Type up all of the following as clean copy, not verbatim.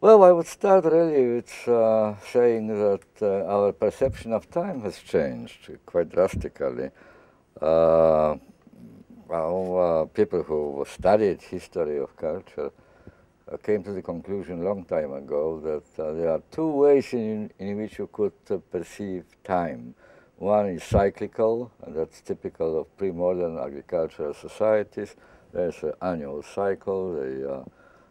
Well, I would start really with saying that our perception of time has changed quite drastically. People who studied history of culture came to the conclusion a long time ago that there are two ways in which you could perceive time. One is cyclical, and that's typical of pre-modern agricultural societies. There's an annual cycle. They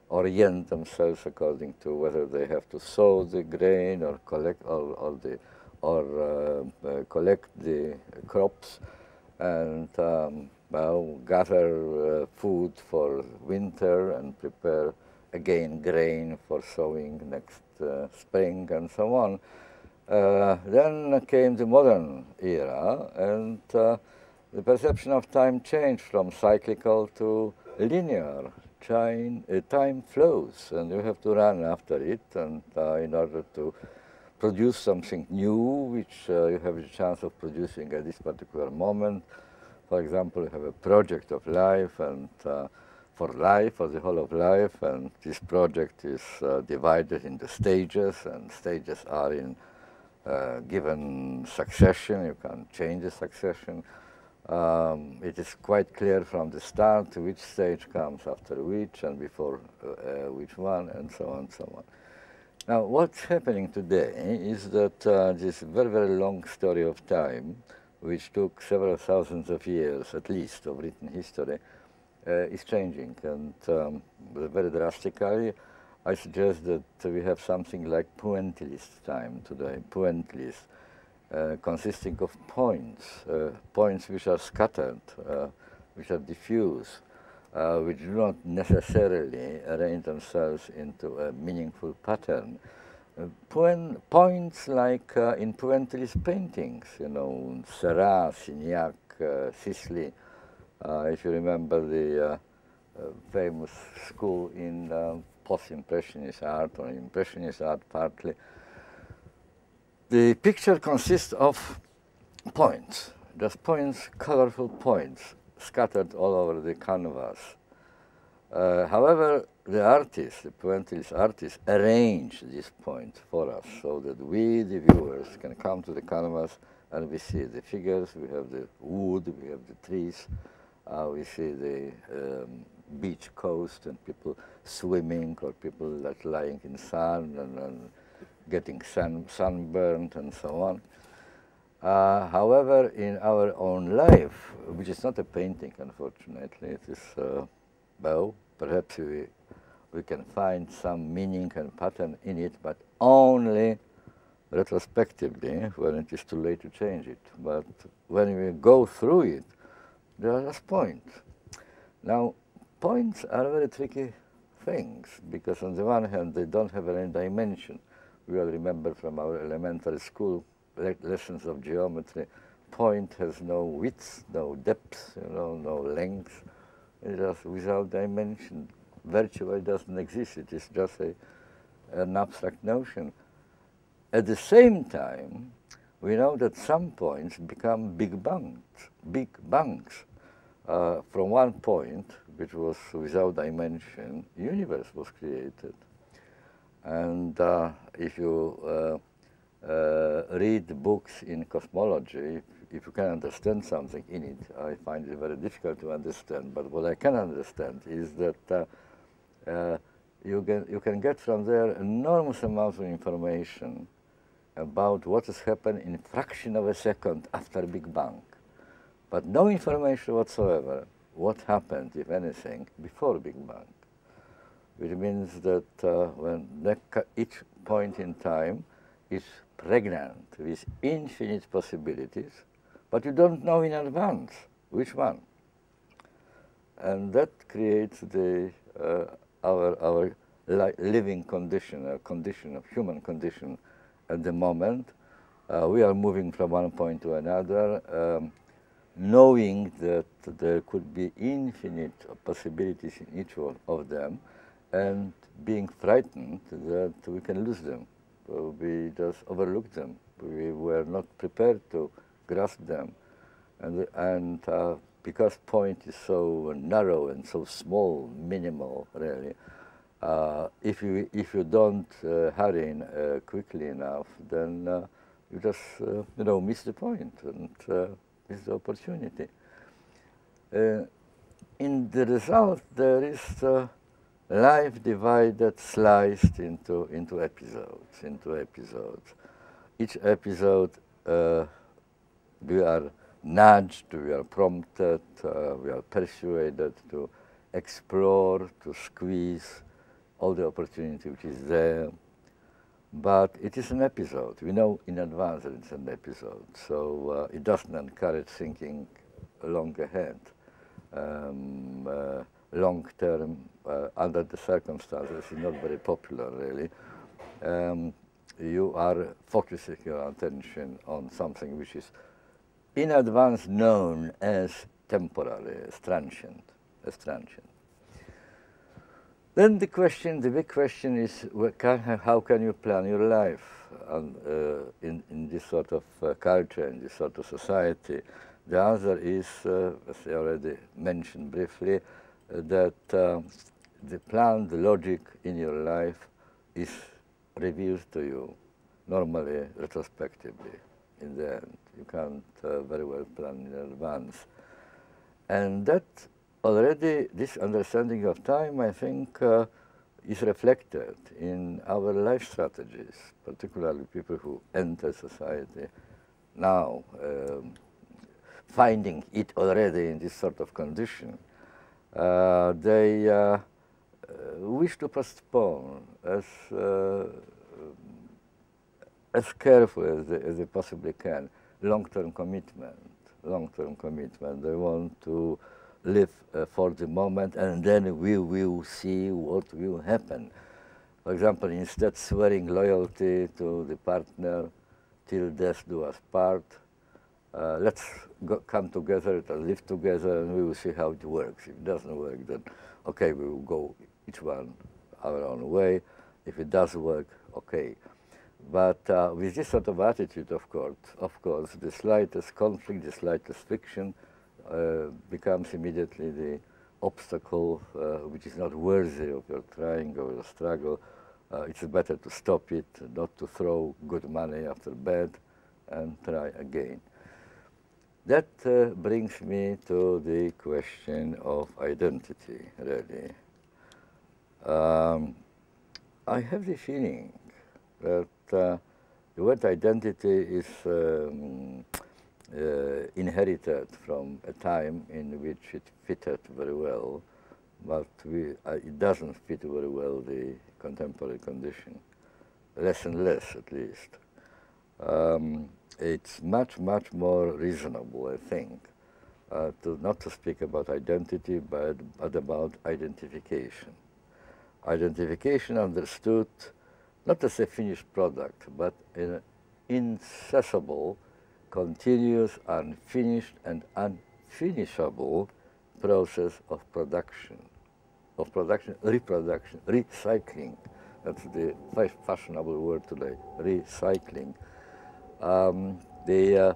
orient themselves according to whether they have to sow the grain or collect collect the crops, and gather food for winter and prepare again grain for sowing next spring and so on. Then came the modern era, and the perception of time changed from cyclical to linear. Time flows, and you have to run after it, and in order to produce something new, which you have the chance of producing at this particular moment. For example, you have a project of life, and for the whole of life, and this project is divided into stages, and stages are in given succession. You can change the succession. It is quite clear from the start which stage comes after which and before which one, and so on and so on. Now, what's happening today is that this very, very long story of time, which took several thousands of years at least of written history, is changing, and very drastically. I suggest that we have something like pointillist time today, pointillist, consisting of points, points which are scattered, which are diffuse, which do not necessarily arrange themselves into a meaningful pattern. Points like in pointillist paintings, you know, Seurat, Signac, Sisley. If you remember the famous school in post-impressionist art, or impressionist art partly, the picture consists of points, just points, colorful points, scattered all over the canvas. However, the artists, the pointillist artists, arrange these points for us so that we, the viewers, can come to the canvas and we see the figures, we have the wood, we have the trees, we see the beach coast and people swimming, or people that lying in sun and getting sunburned and so on. However, in our own life, which is not a painting, unfortunately, it is, well, perhaps we can find some meaning and pattern in it, but only retrospectively, when it is too late to change it. But when we go through it, there are just points. Now, points are very tricky things, because on the one hand, they don't have any dimension. We all remember from our elementary school lessons of geometry, point has no width, no depth, you know, no length. It is without dimension. Virtually doesn't exist. It is just an abstract notion. At the same time, we know that some points become big bangs. From one point, which was without dimension, universe was created. And if you read books in cosmology, if you can understand something in it, I find it very difficult to understand. But what I can understand is that you can get from there enormous amounts of information about what has happened in a fraction of a second after Big Bang, but no information whatsoever what happened, if anything, before Big Bang. Which means that when each point in time is pregnant with infinite possibilities, but you don't know in advance which one. And that creates the our living condition, a condition of human condition at the moment. We are moving from one point to another, knowing that there could be infinite possibilities in each one of them, and being frightened that we can lose them. We just overlook them. We were not prepared to grasp them. And because point is so narrow and so small, minimal, really, If you don't hurry in quickly enough, then you just miss the point and miss the opportunity. In the result, there is life divided, sliced into episodes. Each episode we are nudged, we are prompted, we are persuaded to explore, to squeeze all the opportunity which is there. But it is an episode. We know in advance that it's an episode, so it doesn't encourage thinking long ahead. Long term, under the circumstances, is not very popular, really. You are focusing your attention on something which is in advance known as temporary, as transient. Then the big question is, how can you plan your life in this sort of culture, in this sort of society? The answer is, as I already mentioned briefly, that the plan, the logic in your life is revealed to you, normally retrospectively, in the end. You can't very well plan in advance. And that already, this understanding of time, I think, is reflected in our life strategies, particularly people who enter society now, finding it already in this sort of condition. They wish to postpone as carefully as they possibly can long-term commitment. They want to live for the moment, and then we will see what will happen. For example, instead swearing loyalty to the partner till death do us part, let's come together and live together, and we will see how it works. If it doesn't work, then okay, we will go each one our own way. If it does work, okay. But with this sort of attitude, of course, the slightest conflict, the slightest friction becomes immediately the obstacle which is not worthy of your trying or your struggle. It's better to stop it, not to throw good money after bad, and try again. That brings me to the question of identity, really. I have the feeling that the word identity is inherited from a time in which it fitted very well, but it doesn't fit very well the contemporary condition, less and less at least. It's much more reasonable, I think, not to speak about identity, but about identification. Identification understood not as a finished product, but an incessable, continuous, unfinished and unfinishable process of production, reproduction, recycling. That's the fashionable word today, recycling. The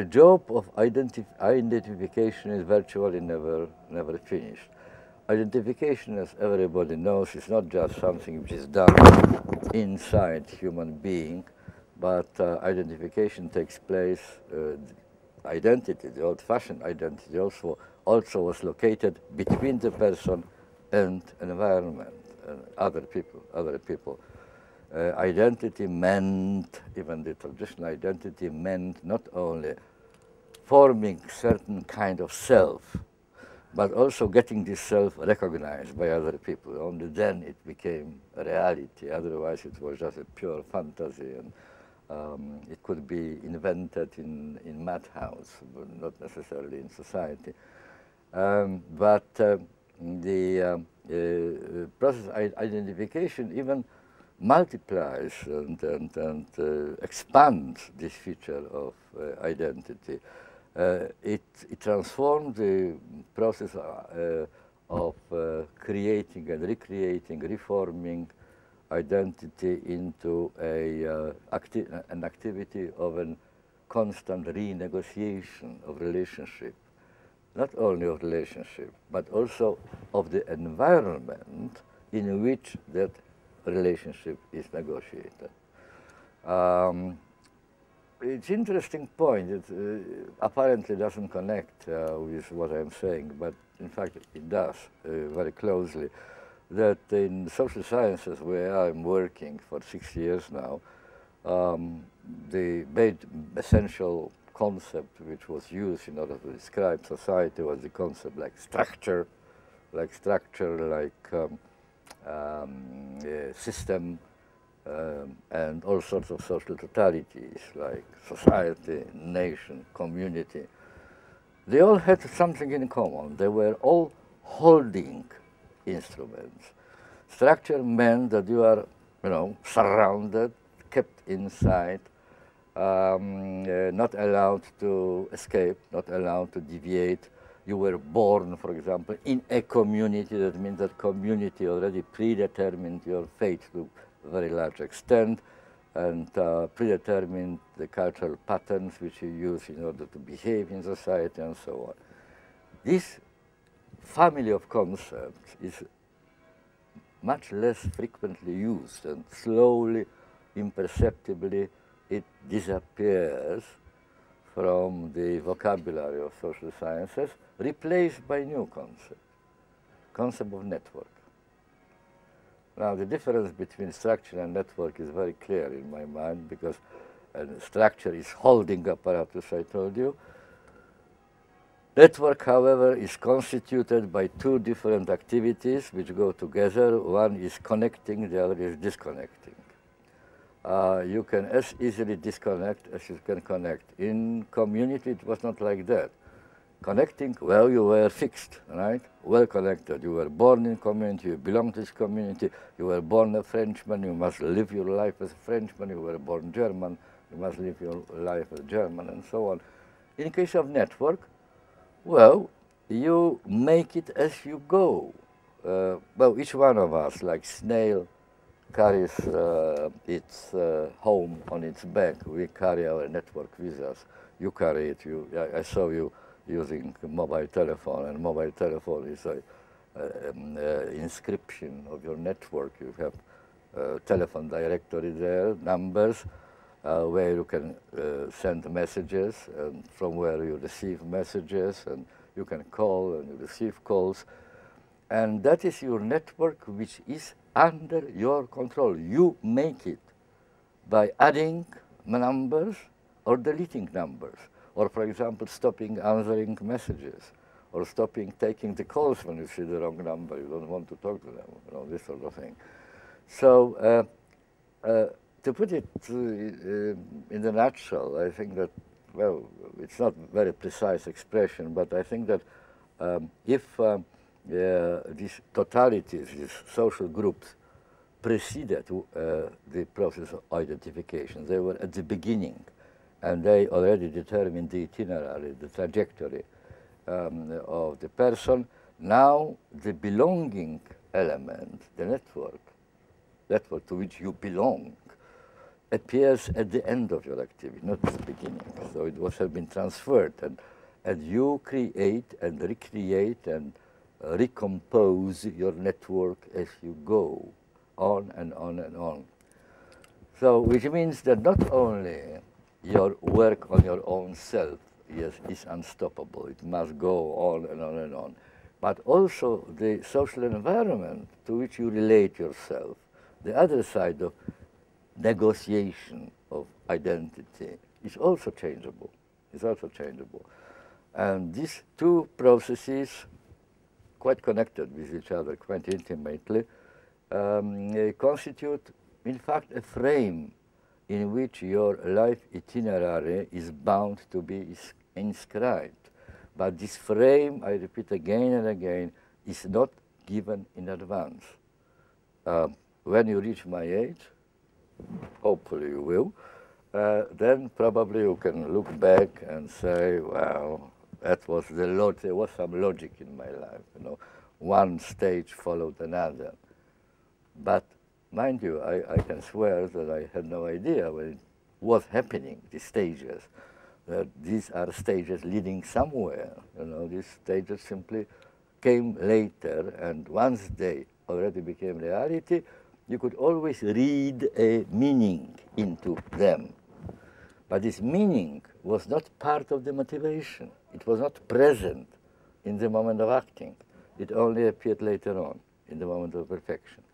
job of identification is virtually never finished. Identification, as everybody knows, is not just something which is done inside human being, but identification takes place. Identity, the old-fashioned identity, also was located between the person and environment, other people. Identity meant, even the traditional identity meant not only forming certain kind of self, but also getting this self recognized by other people. Only then it became a reality. Otherwise, it was just a pure fantasy, and it could be invented in madhouse, but not necessarily in society. But the process of identification even multiplies and expands this feature of identity. It transforms the process of creating and recreating, reforming identity into an activity of a constant renegotiation of relationship not only of relationship, but also of the environment in which that relationship is negotiated. It's interesting point. It apparently doesn't connect with what I'm saying, but in fact it does very closely. That in social sciences, where I'm working for 6 years now, the essential concept which was used in order to describe society was the concept like structure, system, and all sorts of social totalities like society, nation, community. They all had something in common. They were all holding instruments. Structure meant that you are, surrounded, kept inside, not allowed to escape, not allowed to deviate. You were born, for example, in a community. That means that community already predetermined your fate to a very large extent, and predetermined the cultural patterns which you use in order to behave in society and so on. This family of concepts is much less frequently used, and slowly, imperceptibly, it disappears from the vocabulary of social sciences, replaced by new concept of network. Now, the difference between structure and network is very clear in my mind, because structure is holding apparatus, I told you. Network, however, is constituted by two different activities which go together. One is connecting, the other is disconnecting. You can as easily disconnect as you can connect. In community, it was not like that. Connecting, well, you were fixed, right? Well connected. You were born in community, you belong to this community, you were born a Frenchman, you must live your life as a Frenchman, you were born German, you must live your life as a German, and so on. In case of network, well, you make it as you go. Well, each one of us, like snail, carries its home on its back. We carry our network with us. You carry it. I saw you using a mobile telephone, and mobile telephone is an inscription of your network. You have telephone directory there, numbers, where you can send messages, and from where you receive messages, and you can call and you receive calls. And that is your network, which is under your control. You make it by adding numbers or deleting numbers, or, for example, stopping answering messages, or stopping taking the calls when you see the wrong number. You don't want to talk to them, this sort of thing. So to put it in a nutshell, I think that, well, it's not a very precise expression, but I think that if these totalities, these social groups, preceded the process of identification, they were at the beginning, and they already determined the itinerary, the trajectory of the person. Now the belonging element, the network to which you belong, appears at the end of your activity, not at the beginning. So it has been transferred, and you create and recreate and recompose your network as you go on and on and on. So which means that not only your work on your own self is unstoppable, it must go on and on and on, but also the social environment to which you relate yourself, the other side of negotiation of identity, is also changeable. And these two processes, quite connected with each other, quite intimately, constitute, in fact, a frame in which your life itinerary is bound to be inscribed. But this frame, I repeat again and again, is not given in advance. When you reach my age, hopefully you will, then probably you can look back and say, well, that was there was some logic in my life, one stage followed another. But mind you, I can swear that I had no idea when it was happening, these stages. that these are stages leading somewhere. You know, these stages simply came later, and once they already became reality, you could always read a meaning into them. But this meaning was not part of the motivation. It was not present in the moment of acting. It only appeared later on, in the moment of perfection.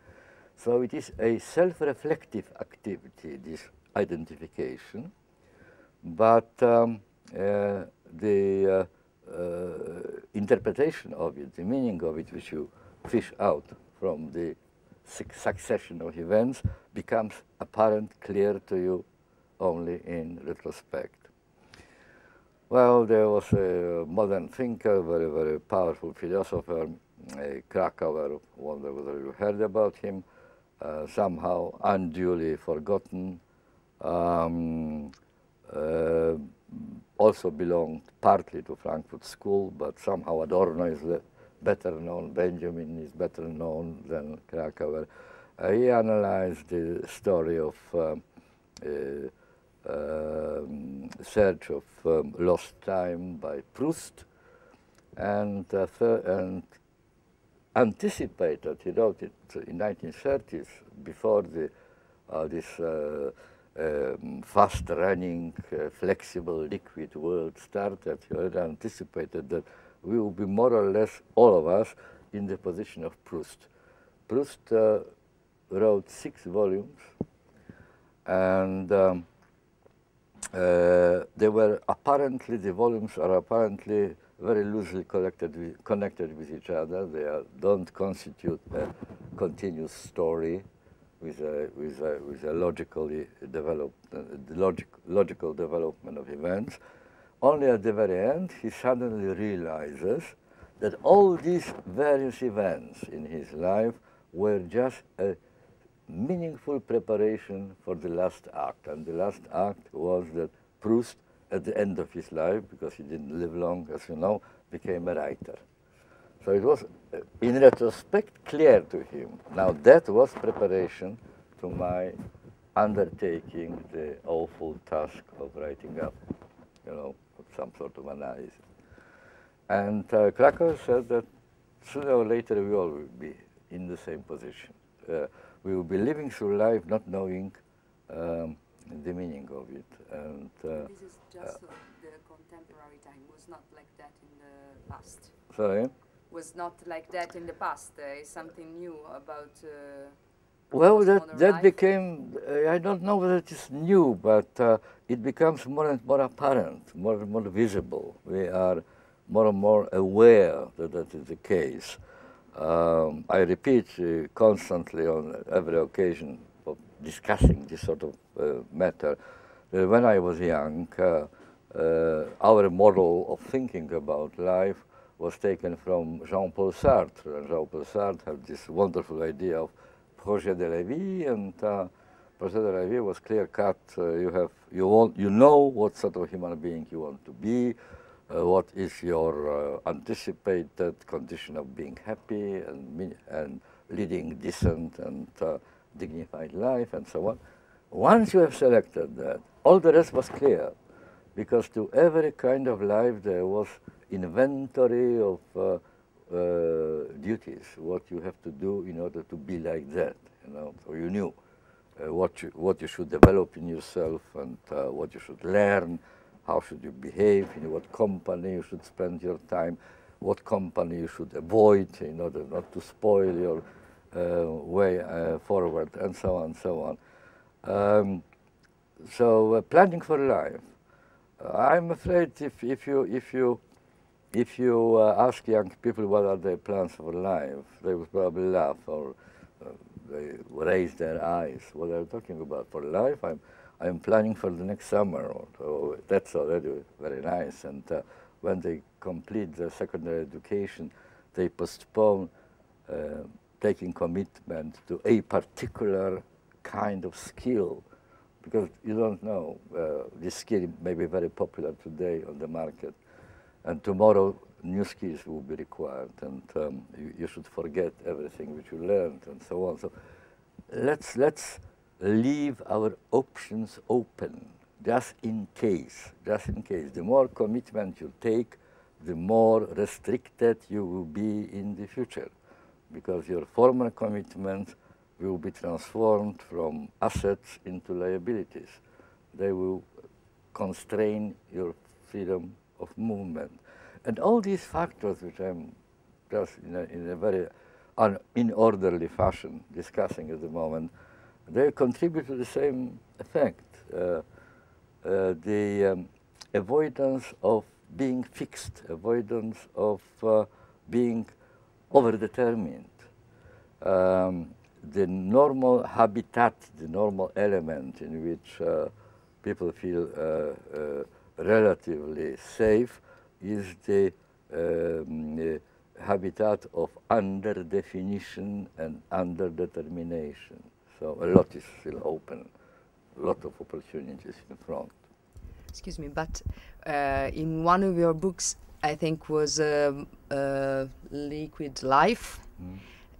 So it is a self-reflective activity, this identification, but the interpretation of it, the meaning of it, which you fish out from the succession of events, becomes apparent, clear to you only in retrospect. Well, there was a modern thinker, very, very powerful philosopher, a Krakower, wonder whether you heard about him, somehow unduly forgotten, also belonged partly to Frankfurt School, but somehow Adorno is better known, Benjamin is better known than Krakower. He analyzed the story of search of lost time by Proust, and anticipated, he wrote it in 1930s, before this fast-running, flexible, liquid world started. He already anticipated that we will be more or less, all of us, in the position of Proust. Proust wrote 6 volumes, and they were apparently, the volumes are apparently very loosely connected with each other. They don't constitute a continuous story with a logically developed, logical development of events. Only at the very end, he suddenly realizes that all these various events in his life were just a meaningful preparation for the last act. And the last act was that Proust, at the end of his life, because he didn't live long, as you know, became a writer. So it was, in retrospect, clear to him. Now that was preparation to my undertaking the awful task of writing up, you know, some sort of analysis. And Krakow said that sooner or later we all will be in the same position. We will be living through life not knowing the meaning of it. And this is just the contemporary time. Was not like that in the past. Sorry? Was not like that in the past. Is something new about. Well, that became. I don't know whether it is new, but it becomes more and more apparent, more and more visible. We are more and more aware that that is the case. I repeat constantly on every occasion of discussing this sort of matter. When I was young, our model of thinking about life was taken from Jean-Paul Sartre. And Jean-Paul Sartre had this wonderful idea of projet de la vie, and projet de la vie was clear-cut. You know what sort of human being you want to be. What is your anticipated condition of being happy and leading decent and dignified life and so on. Once you have selected that, all the rest was clear, because to every kind of life there was inventory of duties, what you have to do in order to be like that. You know, so you knew what you should develop in yourself and what you should learn. How should you behave, in what company you should spend your time, what company you should avoid in order not to spoil your way forward, and so on, and so on. So planning for life. I'm afraid if you ask young people what are their plans for life, they would probably laugh or they raise their eyes. What are you talking about for life? I'm planning for the next summer, or that's already very nice. And when they complete their secondary education, they postpone taking commitment to a particular kind of skill, because you don't know, this skill may be very popular today on the market, and tomorrow new skills will be required, and you should forget everything which you learned, and so on. So let's leave our options open. just in case, the more commitment you take, the more restricted you will be in the future, because your former commitments will be transformed from assets into liabilities. They will constrain your freedom of movement. And all these factors, which I'm just in a very inorderly fashion discussing at the moment, they contribute to the same effect. The avoidance of being fixed, avoidance of being overdetermined. The normal habitat, the normal element in which people feel relatively safe is the habitat of under-definition and under-determination. So a lot is still open, a lot of opportunities in front. Excuse me, but in one of your books, I think was Liquid Life,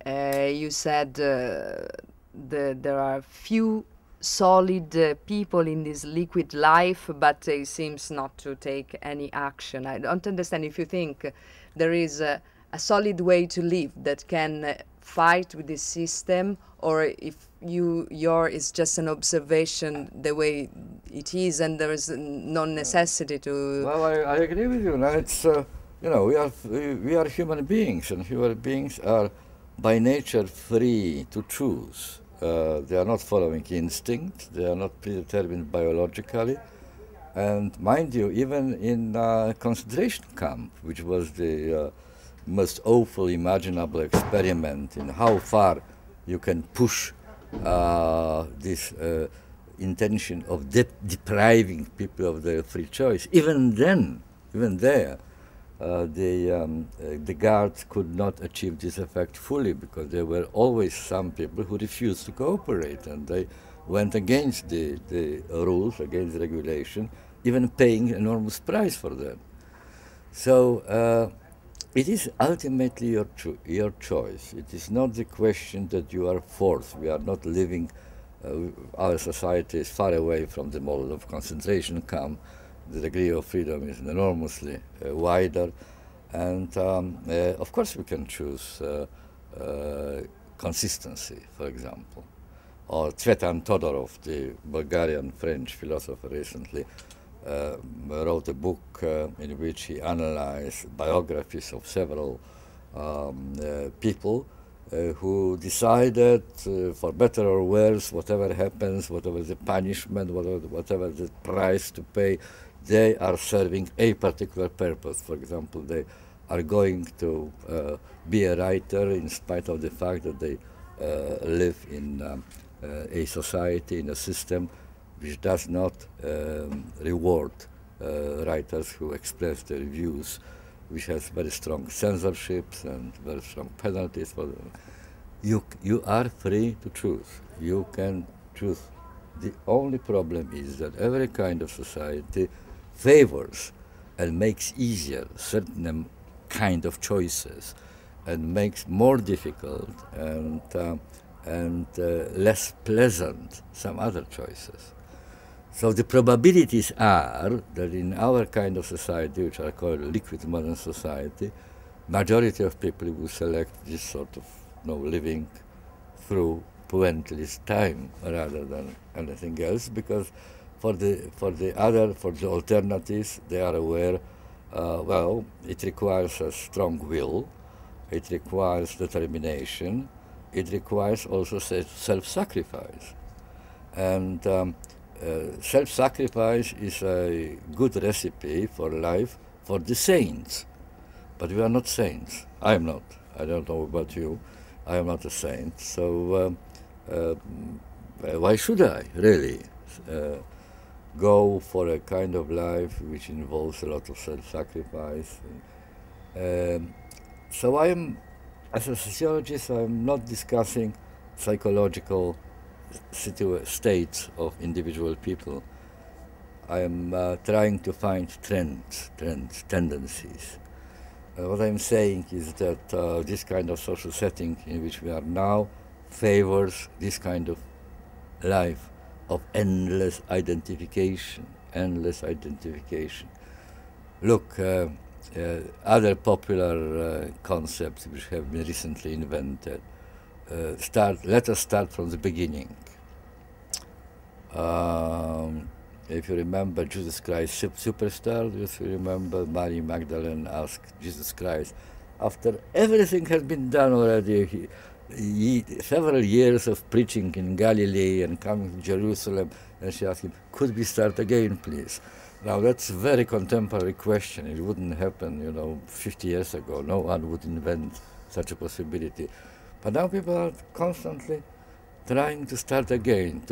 you said there are few solid people in this liquid life, but they seems not to take any action. I don't understand if you think there is a solid way to live that can fight with this system, or if your is just an observation the way it is, and there is no necessity to. Well, I agree with you. Now it's you know, we are human beings, and human beings are by nature free to choose. They are not following instinct. They are not predetermined biologically. And mind you, even in concentration camp, which was the most awful imaginable experiment in how far you can push this intention of depriving people of their free choice. Even then, even there, the guards could not achieve this effect fully, because there were always some people who refused to cooperate, and they went against the rules, against the regulation, even paying enormous price for them. So it is ultimately your choice. It is not the question that you are forced. We are not living, our society is far away from the model of concentration camp. The degree of freedom is enormously wider. And of course we can choose consistency, for example. Or Tsvetan Todorov, the Bulgarian-French philosopher, recently wrote a book in which he analyzed biographies of several people who decided, for better or worse, whatever happens, whatever the punishment, whatever the price to pay, they are serving a particular purpose. For example, they are going to be a writer in spite of the fact that they live in a society, in a system which does not reward writers who express their views, which has very strong censorships and very strong penalties for them. You are free to choose. You can choose. The only problem is that every kind of society favors and makes easier certain kind of choices, and makes more difficult and less pleasant some other choices. So the probabilities are that in our kind of society, which are called liquid modern society, majority of people will select this sort of living through pointless time rather than anything else, because for the alternatives, they are aware, well, it requires a strong will, it requires determination, it requires also self-sacrifice. And self-sacrifice is a good recipe for life for the saints. But we are not saints. I am not. I don't know about you. I am not a saint. So why should I, really, go for a kind of life which involves a lot of self-sacrifice? So I am, as a sociologist, I am not discussing psychological states of individual people. I am trying to find trends, tendencies. What I'm saying is that this kind of social setting in which we are now favors this kind of life of endless identification, endless identification. Look, other popular concepts which have been recently invented. Let us start from the beginning. If you remember Jesus Christ Superstar, if you remember Mary Magdalene asked Jesus Christ, after everything has been done already, several years of preaching in Galilee and coming to Jerusalem, and she asked him, could we start again, please? Now that's a very contemporary question. It wouldn't happen, 50 years ago. No one would invent such a possibility. But now people are constantly trying to start again,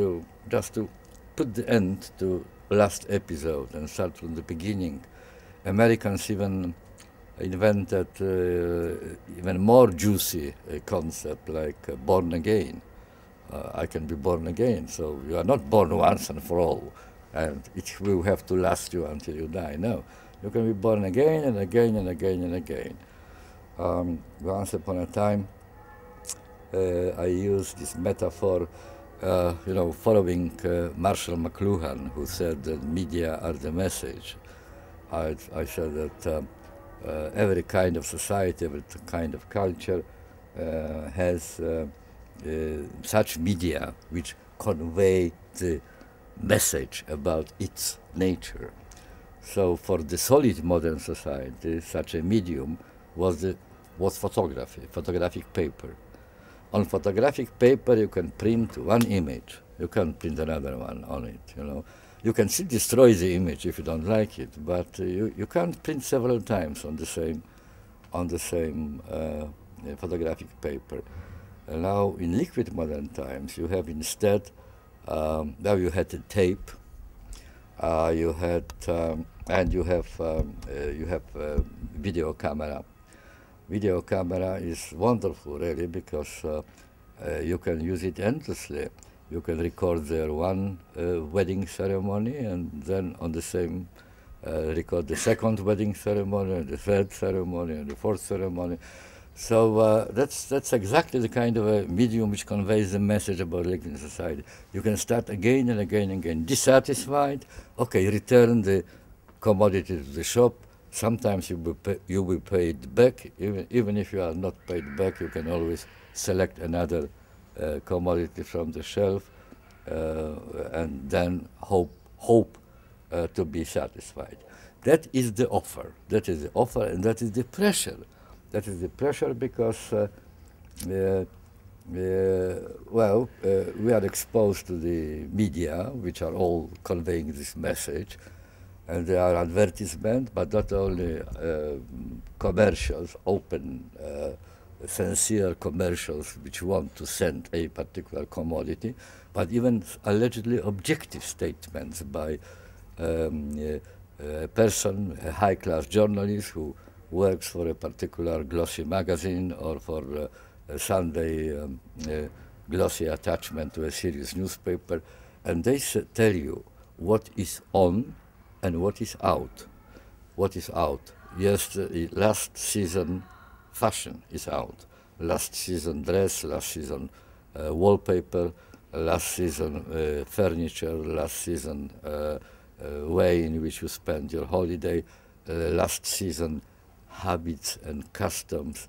just to put the end to last episode and start from the beginning. Americans even invented even more juicy concept like born again. I can be born again, so you are not born once and for all, and it will have to last you until you die. No, you can be born again and again and again and again. Once upon a time, I used this metaphor, following Marshall McLuhan, who said that media are the message. I said that every kind of society, every kind of culture has such media which convey the message about its nature. So for the solid modern society, such a medium was photography, photographic paper. On photographic paper, you can print one image. You can't print another one on it, You can still destroy the image if you don't like it, but you can't print several times on the same photographic paper. And now, in liquid modern times, you have instead, now you had a tape, you have video camera. Video camera is wonderful, really, because you can use it endlessly. You can record there one wedding ceremony, and then on the same record the second wedding ceremony, and the third ceremony, and the fourth ceremony. So that's exactly the kind of a medium which conveys the message about liquid society. You can start again and again and again. Dissatisfied, okay, return the commodity to the shop. Sometimes you will pay it back. Even if you are not paid back, you can always select another commodity from the shelf and then hope to be satisfied. That is the offer. That is the offer, and that is the pressure. That is the pressure because, we are exposed to the media, which are all conveying this message. And there are advertisements, but not only commercials, open, sincere commercials which want to send a particular commodity, but even allegedly objective statements by a person, a high-class journalist who works for a particular glossy magazine or for a Sunday glossy attachment to a serious newspaper, and they tell you what is on and what is out. What is out? Yes, last season fashion is out. Last season dress, last season wallpaper, last season furniture, last season way in which you spend your holiday, last season habits and customs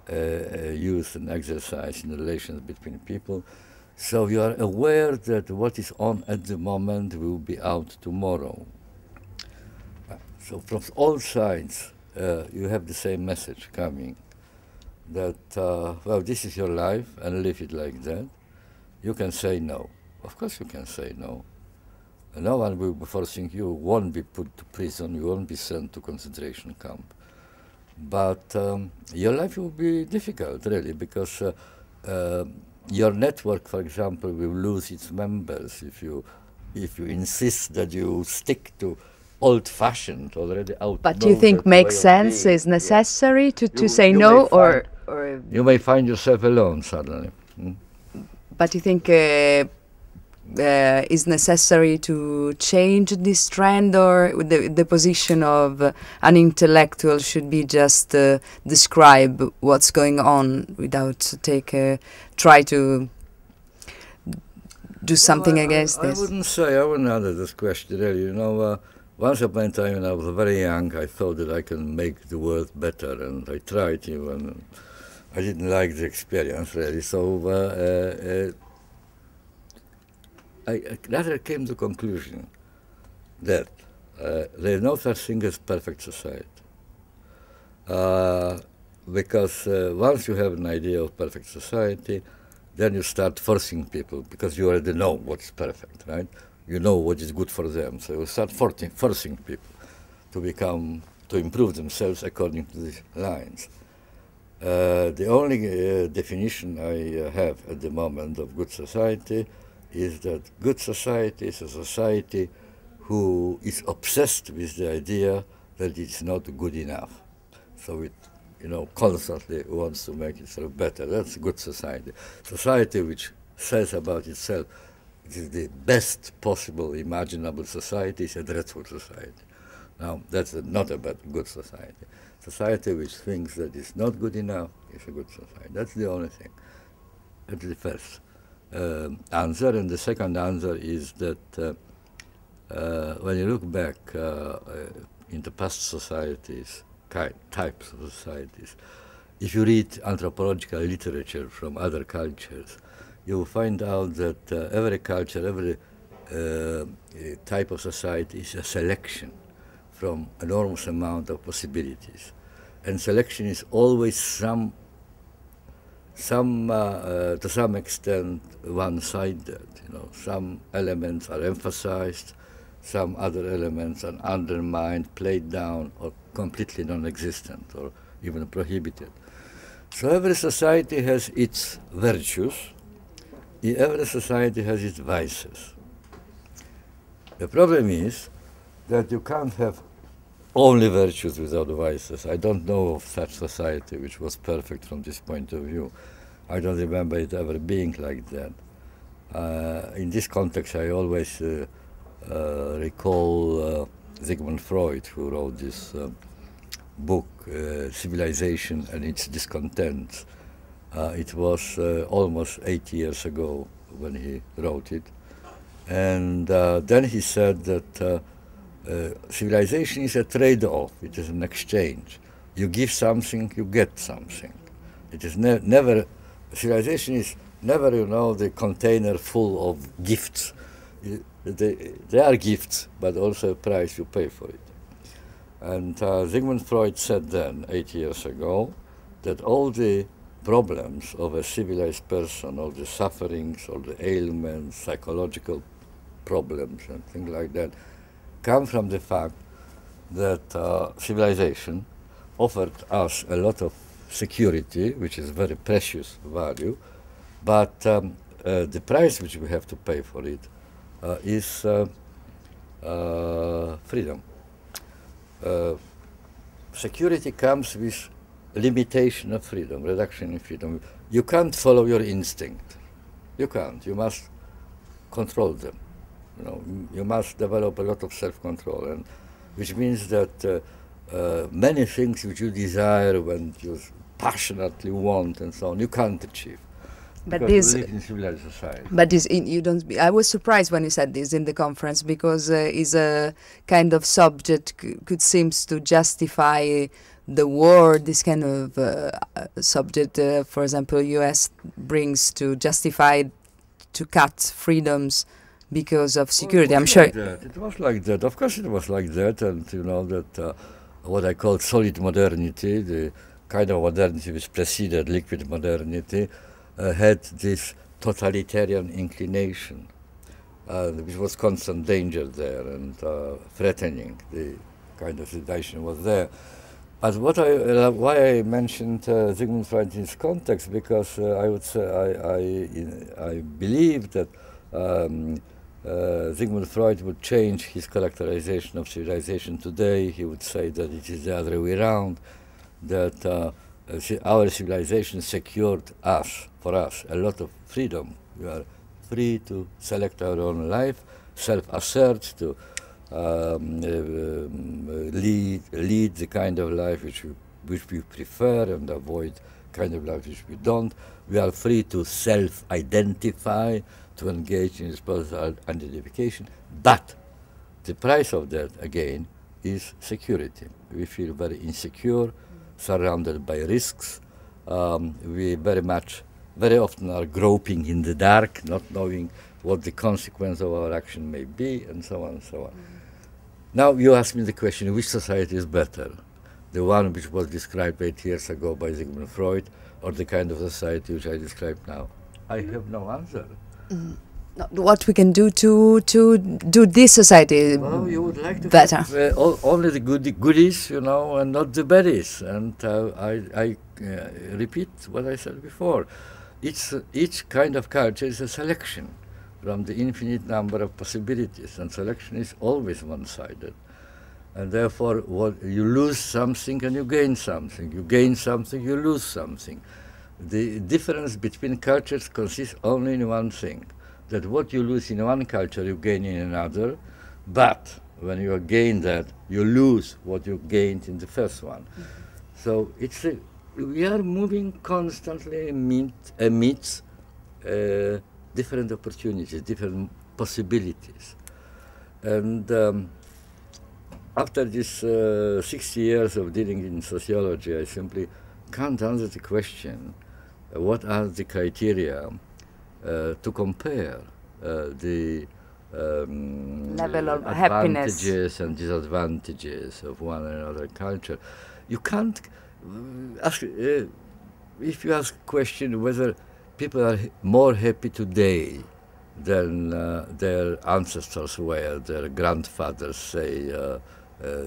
used and exercised in relations between people. So you are aware that what is on at the moment will be out tomorrow. So from all sides, you have the same message coming, that, well, this is your life and live it like that. You can say no. Of course you can say no. No one will be forcing you, won't be put to prison, you won't be sent to concentration camp. But your life will be difficult, really, because your network, for example, will lose its members if you insist that you stick to old-fashioned, already outmoded. But do you think makes sense, is necessary to say no, or you may find yourself alone suddenly. But you think is necessary to change this trend, or the position of an intellectual should be just describe what's going on without try to do something against I this? I wouldn't answer this question really. You know, once upon a time when I was very young, I thought that I can make the world better, and I tried even. I didn't like the experience really, so I rather came to the conclusion that there is no such thing as perfect society. Because once you have an idea of perfect society, then you start forcing people, because you already know what's perfect, right? You know what is good for them, so you start forcing people to improve themselves according to these lines. The only definition I have at the moment of good society is that good society is a society who is obsessed with the idea that it's not good enough. So it, constantly wants to make itself better. That's a good society. Society which says about itself it is the best possible imaginable society is a dreadful society. Now, that's not a good society. Society which thinks that it's not good enough is a good society. That's the only thing. That's the first answer. And the second answer is that when you look back into past societies, types of societies, if you read anthropological literature from other cultures, you will find out that every culture, every type of society is a selection from enormous amount of possibilities. And selection is always to some extent one-sided. Some elements are emphasized, some other elements are undermined, played down, or completely non-existent, or even prohibited. So every society has its virtues, every society has its vices. The problem is that you can't have only virtues without vices. I don't know of such society which was perfect from this point of view. I don't remember it ever being like that. In this context, I always recall Zygmunt Freud, who wrote this book, Civilization and Its Discontents. It was almost 80 years ago when he wrote it. And then he said that civilization is a trade-off, it is an exchange. You give something, you get something. It is never, civilization is never, the container full of gifts. They are gifts, but also a price you pay for it. And Sigmund Freud said then, 8 years ago, that all the problems of a civilized person, all the sufferings, all the ailments, psychological problems and things like that, come from the fact that civilization offered us a lot of security, which is very precious value, but the price which we have to pay for it is freedom. Security comes with limitation of freedom, reduction in freedom. You can't follow your instinct. You can't. You must control them. You must develop a lot of self-control, and which means that many things which you desire when you passionately want and so on, you can't achieve. But this, we live in civilized society. But this, you don't. I was surprised when you said this in the conference, because it's a kind of subject could seems to justify the war. This kind of subject, for example, U.S. brings to justify to cut freedoms because of security. Well, I'm sure it was like that. Of course, it was like that, and that what I call solid modernity, the kind of modernity which preceded liquid modernity, had this totalitarian inclination, which was constant danger there and threatening the kind of situation was there. But why I mentioned Sigmund Freud in this context, because I would say I believe that Sigmund Freud would change his characterization of civilization today. He would say that it is the other way around, that our civilization secured for us a lot of freedom. We are free to select our own life, self-assert, to lead the kind of life which we prefer, and avoid kind of life which we don't. We are free to self-identify, to engage in this process of identification, but the price of that, again, is security. We feel very insecure, surrounded by risks. We very often are groping in the dark, not knowing what the consequence of our action may be, and so on and so on. Now you ask me the question, which society is better? The one which was described 8 years ago by Sigmund Freud, or the kind of society which I describe now? I have no answer. What we can do to do this society well, you would like to better? Have, only the goodies, you know, and not the baddies. And I repeat what I said before. Each kind of culture is a selection from the infinite number of possibilities, and selection is always one-sided. And therefore, you lose something and you gain something. You gain something, you lose something. The difference between cultures consists only in one thing, that what you lose in one culture, you gain in another, but when you gain that, you lose what you gained in the first one. So we are moving constantly amidst different opportunities, different possibilities. And after this 60 years of dealing in sociology, I simply can't answer the question, what are the criteria to compare the level of happiness, advantages and disadvantages of one and another culture. You can't ask, if you ask a question whether people are more happy today than their ancestors were, their grandfathers, say,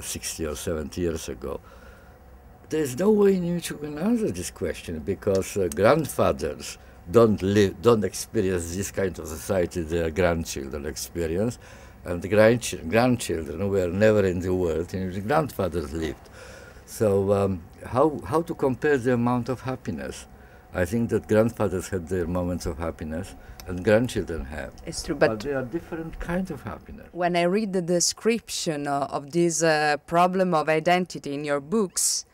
60 or 70 years ago. There's no way in which you can answer this question, because grandfathers don't experience this kind of society their grandchildren experience, and the grandchildren were never in the world in which the grandfathers lived. So how to compare the amount of happiness? I think that grandfathers had their moments of happiness, and grandchildren have. It's true, but they are different kinds of happiness. When I read the description of this problem of identity in your books,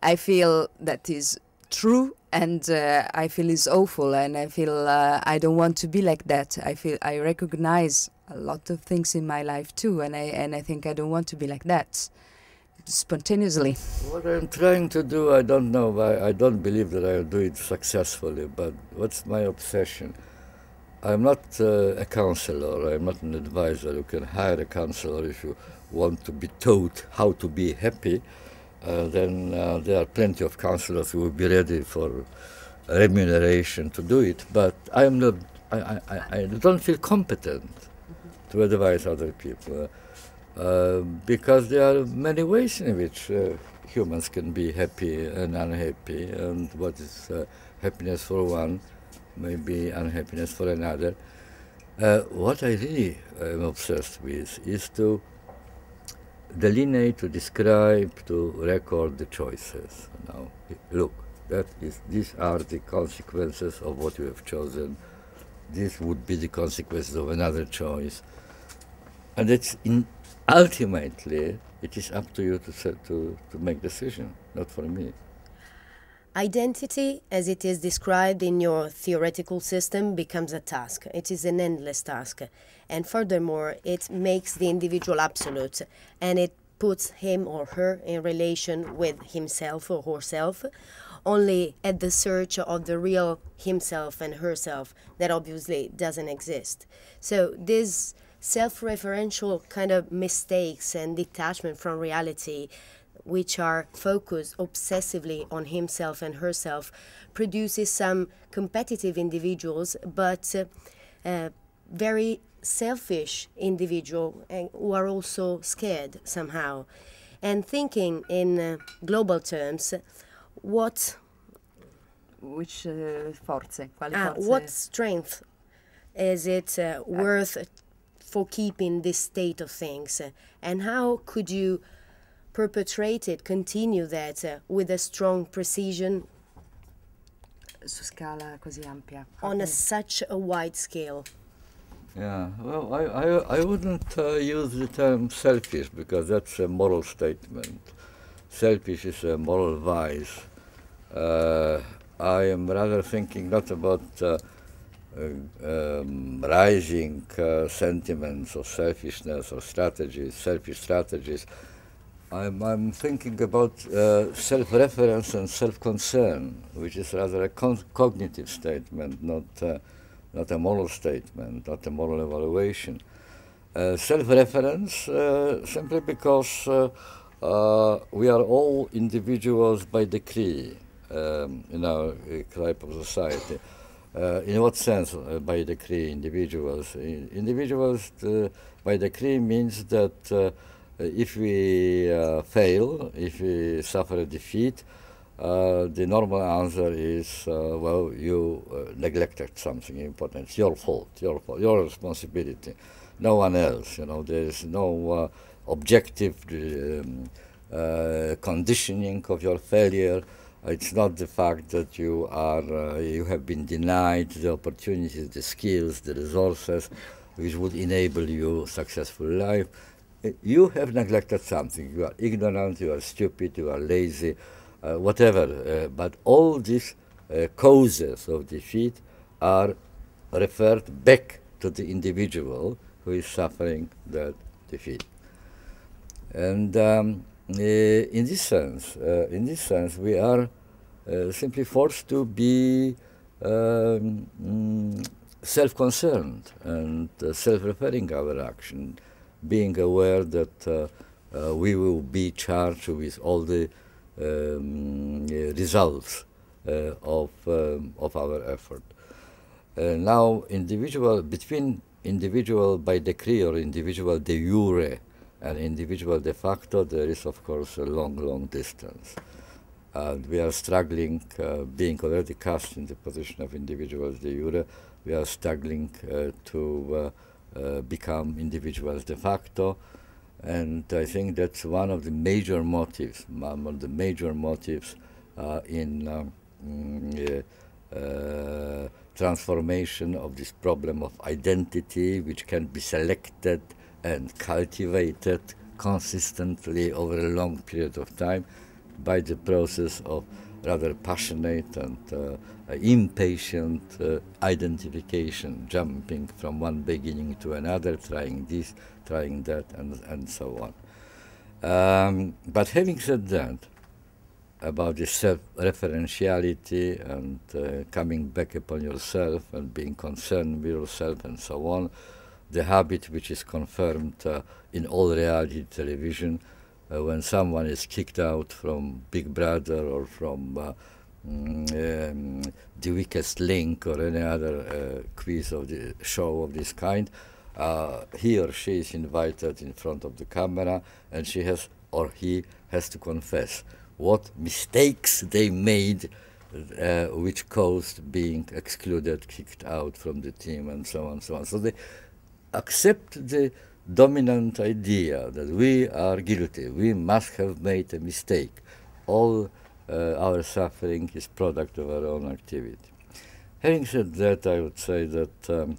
I feel that is true, and I feel it's awful, and I feel I don't want to be like that. I recognize a lot of things in my life too, and I think I don't want to be like that. Spontaneously. What I'm trying to do, I don't know. I don't believe that I'll do it successfully, but what's my obsession? I'm not a counselor, I'm not an advisor. You can hire a counselor if you want to be taught how to be happy. Then there are plenty of counselors who will be ready for remuneration to do it, but I don't feel competent to advise other people. Because there are many ways in which humans can be happy and unhappy, and what is happiness for one may be unhappiness for another. What I really am obsessed with is to delineate, to describe, to record the choices. Now, look, these are the consequences of what you have chosen. This would be the consequences of another choice. And ultimately, it is up to you to make decision, not for me. Identity, as it is described in your theoretical system, becomes a task. It is an endless task. And furthermore, it makes the individual absolute, and it puts him or her in relation with himself or herself, only at the search of the real himself and herself that obviously doesn't exist. So this self-referential kind of mistakes and detachment from reality, which are focused obsessively on himself and herself, produces some competitive individuals, but very selfish individuals who are also scared somehow. And thinking in global terms, what strength is it worth for keeping this state of things, and how could you perpetrate it, continue that with a strong precision su scala così ampia on such a wide scale? Yeah, well, I wouldn't use the term selfish, because that's a moral statement. Selfish is a moral vice. I am rather thinking not about rising sentiments of selfishness or strategies, selfish strategies. I'm thinking about self-reference and self-concern, which is rather a cognitive statement, not a moral statement, not a moral evaluation. Self-reference simply because we are all individuals by decree in our type of society. In what sense by decree individuals? Individuals by decree means that if we fail, if we suffer a defeat, the normal answer is, well, you neglected something important. It's your fault, your responsibility. No one else, you know, there is no objective conditioning of your failure. It's not the fact that you have been denied the opportunities, the skills, the resources which would enable you successful life. You have neglected something. You are ignorant, you are stupid, you are lazy, whatever. But all these causes of defeat are referred back to the individual who is suffering that defeat. And in this sense, we are simply forced to be self-concerned and self-referring our action, being aware that we will be charged with all the results of our effort. Now, between individual by decree or individual de jure and individual de facto, there is, of course, a long distance. We are struggling, being already cast in the position of individuals de jure, we are struggling to become individuals de facto, and I think that's one of the major motives, in transformation of this problem of identity, which can be selected and cultivated consistently over a long period of time by the process of rather passionate and impatient identification, jumping from one beginning to another, trying this, trying that, and so on. But having said that, about the self-referentiality and coming back upon yourself and being concerned with yourself and so on, the habit which is confirmed in all reality television, when someone is kicked out from Big Brother or from The Weakest Link or any other quiz of the show of this kind, he or she is invited in front of the camera, and she has or he has to confess what mistakes they made which caused being excluded, kicked out from the team, and so on, so on. So they accept the dominant idea that we are guilty, we must have made a mistake. All our suffering is product of our own activity. Having said that, I would say that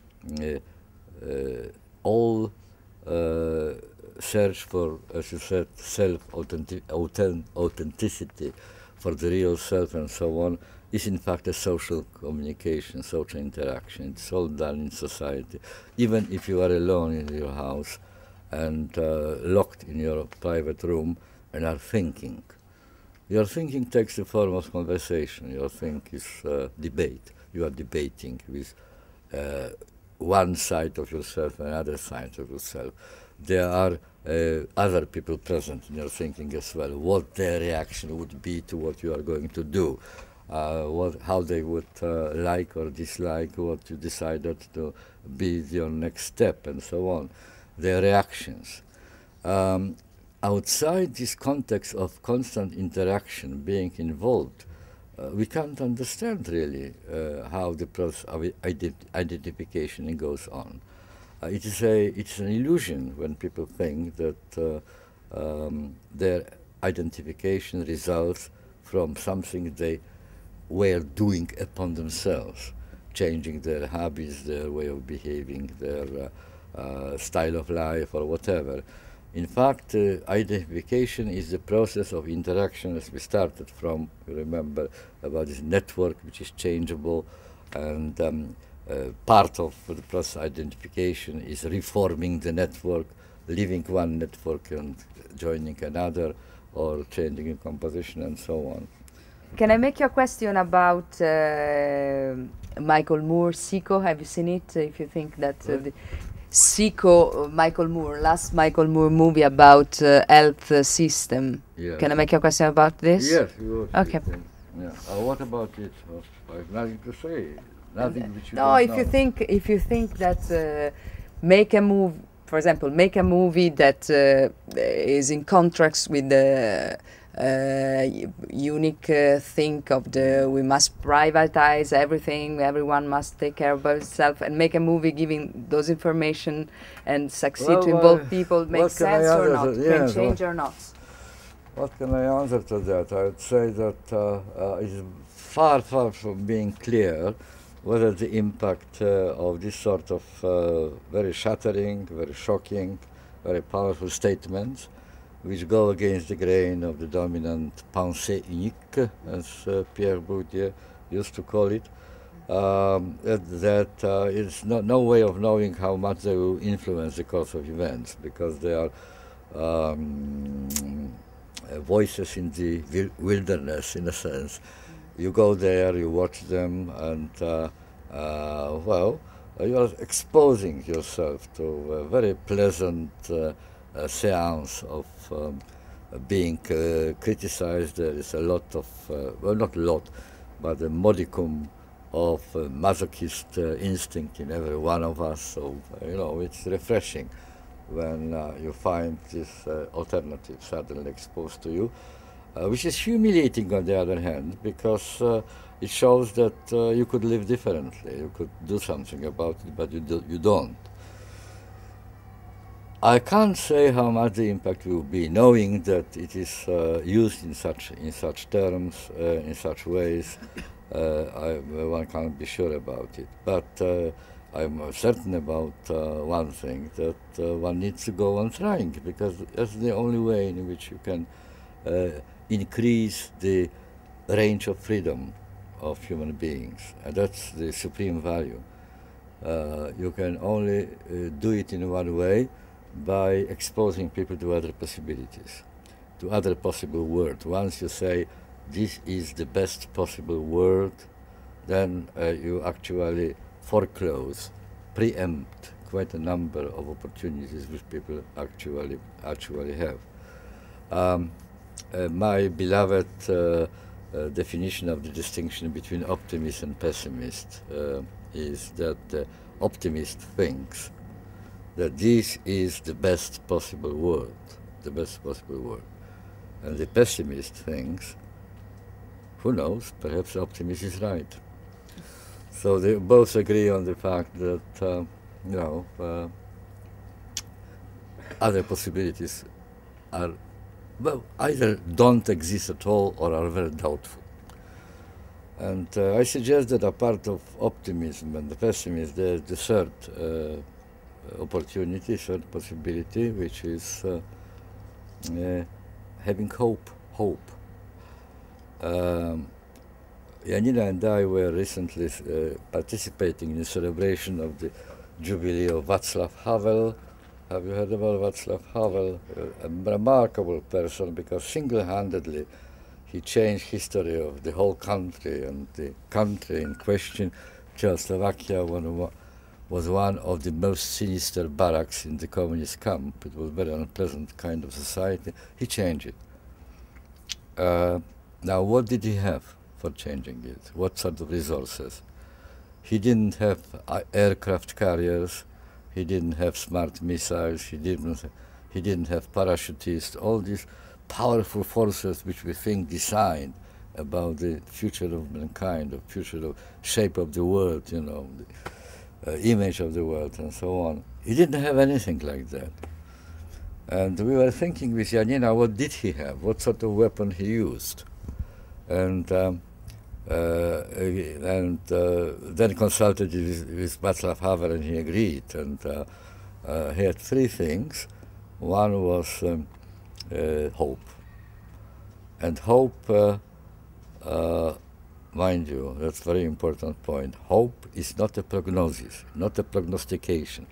all search for, as you said, authenticity for the real self and so on is in fact a social communication, social interaction. It's all done in society. Even if you are alone in your house and locked in your private room and are thinking, your thinking takes the form of conversation. Your think is debate. You are debating with one side of yourself and another side of yourself. There are other people present in your thinking as well, what their reaction would be to what you are going to do, how they would like or dislike what you decided to be your next step, and so on, their reactions. Outside this context of constant interaction, being involved, we can't understand really how the process of identification goes on. It's an illusion when people think that their identification results from something they were doing upon themselves, changing their habits, their way of behaving, their style of life, or whatever. In fact, identification is the process of interaction, as we started from, you remember, about this network which is changeable, and part of the process of identification is reforming the network, leaving one network and joining another, or changing in composition and so on. Can I make you a question about Michael Moore's Psycho? Have you seen it? If you think that the Psycho, Michael Moore, last Michael Moore movie about health system. Yes. Can I make you a question about this? Yes, you would. Okay. Yeah. What about it? I have nothing to say. Nothing which you No, don't if know. you think that make a move, for example, make a movie that is in contrast with the unique thing of the we must privatize everything, everyone must take care of itself, and make a movie giving those information and succeed to involve people, make sense or not? Can change or not? What can I answer to that? I would say that it is far from being clear whether the impact of this sort of very shattering, very shocking, very powerful statements, which go against the grain of the dominant pensée unique, as Pierre Bourdieu used to call it, that it's no way of knowing how much they will influence the course of events, because they are voices in the wilderness, in a sense. You go there, you watch them, and well, you are exposing yourself to a very pleasant seance of being criticized. There is a lot of, well, not a lot, but a modicum of masochist instinct in every one of us. So, you know, it's refreshing when you find this alternative suddenly exposed to you, which is humiliating on the other hand, because it shows that you could live differently, you could do something about it, but you don't. I can't say how much the impact will be, knowing that it is used in such terms, in such ways. One can't be sure about it. But I'm certain about one thing, that one needs to go on trying, because that's the only way in which you can increase the range of freedom of human beings, and that's the supreme value. You can only do it in one way, by exposing people to other possibilities, to other possible worlds. Once you say, this is the best possible world, then you actually foreclose, preempt quite a number of opportunities which people actually have. My beloved definition of the distinction between optimist and pessimist is that the optimist thinks that this is the best possible world, and the pessimist thinks, who knows, perhaps the optimist is right. So they both agree on the fact that other possibilities are, well, either don't exist at all or are very doubtful. And I suggest that a part of optimism and the pessimism, there's the third opportunity, third possibility, which is having hope. Janina and I were recently participating in the celebration of the jubilee of Václav Havel. Have you heard about Václav Havel? A remarkable person, because single-handedly he changed history of the whole country, and the country in question, Czechoslovakia, was one of the most sinister barracks in the communist camp. It was a very unpleasant kind of society. He changed it. Now, what did he have for changing it? What sort of resources? He didn't have aircraft carriers. He didn't have smart missiles. He didn't have parachutists. All these powerful forces which we think decide about the future of mankind, the future of shape of the world, you know, the image of the world, and so on. He didn't have anything like that. And we were thinking with Janina, what did he have? What sort of weapon he used? And then consulted with Václav Havel, and he agreed. And he had three things. One was hope. And hope, mind you, that's a very important point. Hope is not a prognosis, not a prognostication.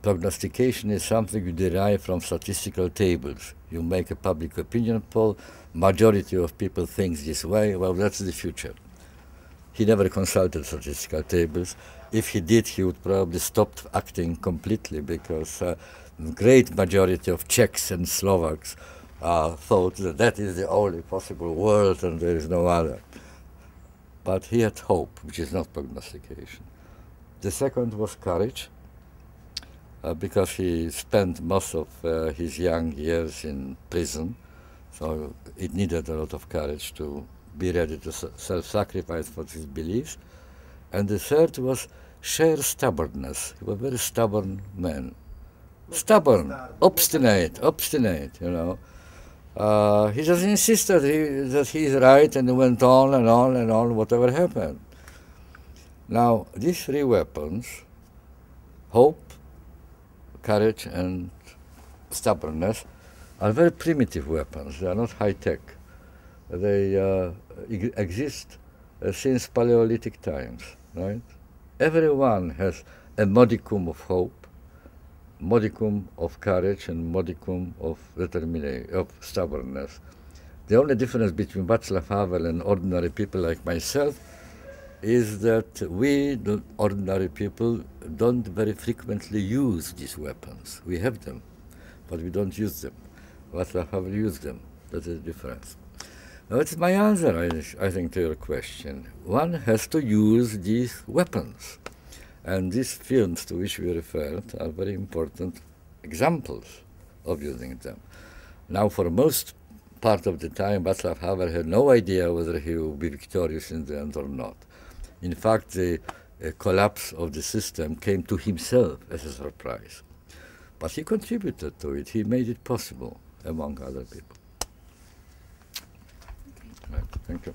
Prognostication is something you derive from statistical tables. You make a public opinion poll, majority of people think this way, well, that's the future. He never consulted statistical tables. If he did, he would probably stop acting completely, because great majority of Czechs and Slovaks thought that that is the only possible world and there is no other. But he had hope, which is not prognostication. The second was courage, because he spent most of his young years in prison, so it needed a lot of courage to be ready to self-sacrifice for his beliefs. And the third was sheer stubbornness. He was a very stubborn man. Stubborn, obstinate, you know. He just insisted that he is right, and he went on and on and on, whatever happened. Now, these three weapons, hope, courage, and stubbornness, are very primitive weapons. They are not high-tech. They exist since Paleolithic times, right? Everyone has a modicum of hope, modicum of courage, and modicum of determination, of stubbornness. The only difference between Václav Havel and ordinary people like myself is that we, the ordinary people, don't very frequently use these weapons. We have them, but we don't use them. Václav Havel used them. That's the difference. Now, it's my answer, I think, to your question. One has to use these weapons. And these films to which we referred are very important examples of using them. Now, for most part of the time, Václav Havel had no idea whether he would be victorious in the end or not. In fact, the collapse of the system came to himself as a surprise. But he contributed to it. He made it possible, among other people. Okay. Right. Thank you.